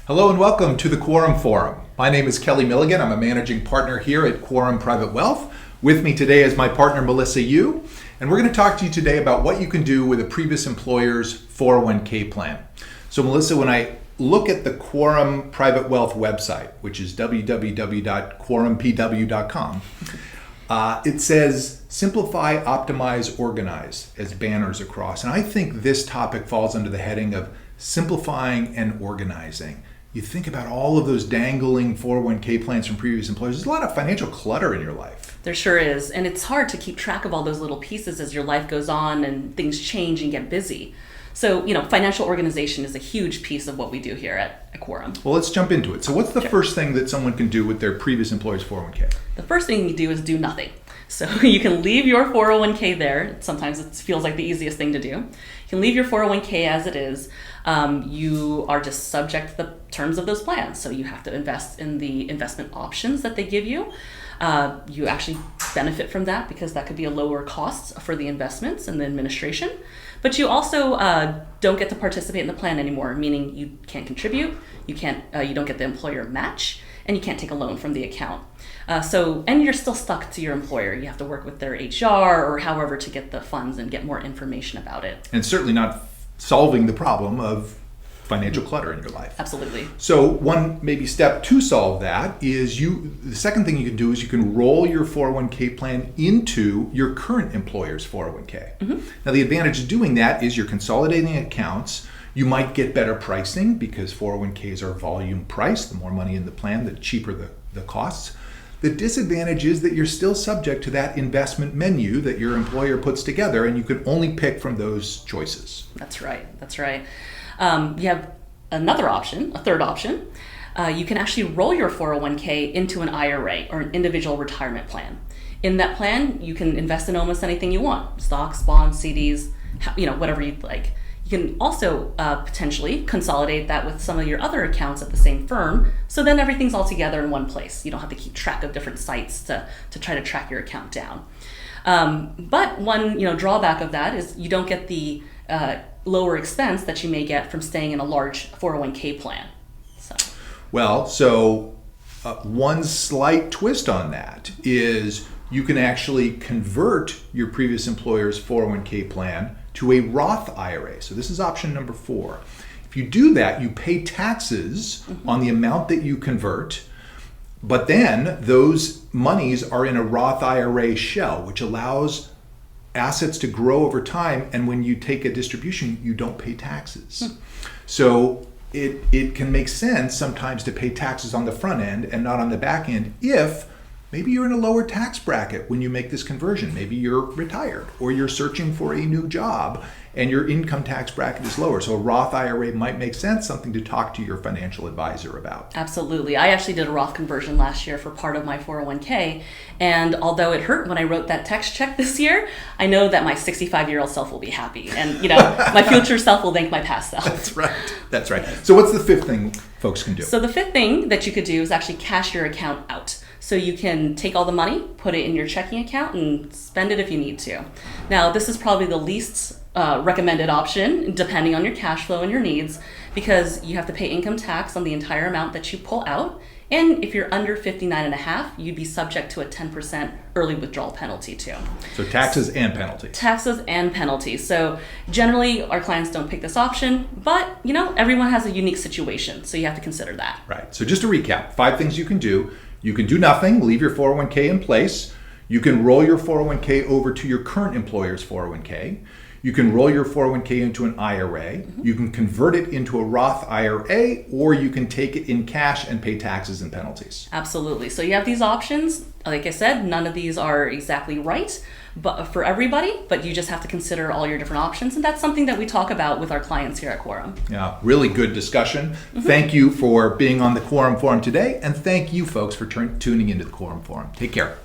Hello and welcome to the Quorum Forum. My name is Kelly Milligan. I'm a managing partner here at Quorum Private Wealth. With me today is my partner Melissa Yue, and we're going to talk to you today about what you can do with a previous employer's 401k plan. So Melissa, when I look at the Quorum Private Wealth website, which is www.quorumpw.com, it says simplify, optimize, organize as banners across. And I think this topic falls under the heading of simplifying and organizing. You think about all of those dangling 401k plans from previous employers. There's a lot of financial clutter in your life. There sure is. And it's hard to keep track of all those little pieces as your life goes on and things change and get busy. So, financial organization is a huge piece of what we do here at Quorum. Well, let's jump into it. So what's the first thing that someone can do with their previous employer's 401k? The first thing you do is do nothing. So you can leave your 401k there. Sometimes it feels like the easiest thing to do. You can leave your 401k as it is. You are just subject to the terms of those plans. So you have to invest in the investment options that they give you. You actually benefit from that because that could be a lower cost for the investments and the administration. But you also don't get to participate in the plan anymore, meaning you can't contribute, you don't get the employer match, and you can't take a loan from the account. And you're still stuck to your employer. You have to work with their HR or however to get the funds and get more information about it. And certainly not solving the problem of financial clutter in your life. Absolutely. So one maybe step to solve that is the second thing you can do is you can roll your 401k plan into your current employer's 401k. Mm-hmm. Now the advantage of doing that is you're consolidating accounts. You might get better pricing because 401ks are volume priced. The more money in the plan, the cheaper the costs. The disadvantage is that you're still subject to that investment menu that your employer puts together, and you can only pick from those choices. That's right. You have another option, a third option. You can actually roll your 401k into an IRA or an individual retirement plan. In that plan, you can invest in almost anything you want: stocks, bonds, CDs, whatever you'd like. You can also potentially consolidate that with some of your other accounts at the same firm, so then everything's all together in one place. You don't have to keep track of different sites to try to track your account down. But one drawback of that is you don't get the lower expense that you may get from staying in a large 401k plan. So one slight twist on that is you can actually convert your previous employer's 401k plan to a Roth IRA. So this is option number 4. If you do that, you pay taxes on the amount that you convert, but then those monies are in a Roth IRA shell, which allows assets to grow over time, and when you take a distribution, you don't pay taxes. So it can make sense sometimes to pay taxes on the front end and not on the back end if maybe you're in a lower tax bracket when you make this conversion. Maybe you're retired or you're searching for a new job and your income tax bracket is lower. So a Roth IRA might make sense, something to talk to your financial advisor about. Absolutely. I actually did a Roth conversion last year for part of my 401k. And although it hurt when I wrote that tax check this year, I know that my 65-year-old self will be happy. And my future self will thank my past self. That's right. So what's the fifth thing folks can do? So the fifth thing that you could do is actually cash your account out. So you can take all the money, put it in your checking account, and spend it if you need to. Now, this is probably the least recommended option, depending on your cash flow and your needs, because you have to pay income tax on the entire amount that you pull out. And if you're under 59.5, you'd be subject to a 10% early withdrawal penalty too. So taxes and penalties. Taxes and penalties. So generally, our clients don't pick this option, but everyone has a unique situation, so you have to consider that. Right. So just to recap, 5 things you can do. You can do nothing, leave your 401k in place. You can roll your 401k over to your current employer's 401k. You can roll your 401k into an IRA. You can convert it into a Roth IRA, or you can take it in cash and pay taxes and penalties. Absolutely. So you have these options. Like I said, none of these are exactly right for everybody, but you just have to consider all your different options. And that's something that we talk about with our clients here at Quorum. Yeah, really good discussion. Thank you for being on the Quorum Forum today, and thank you folks for tuning into the Quorum Forum. Take care.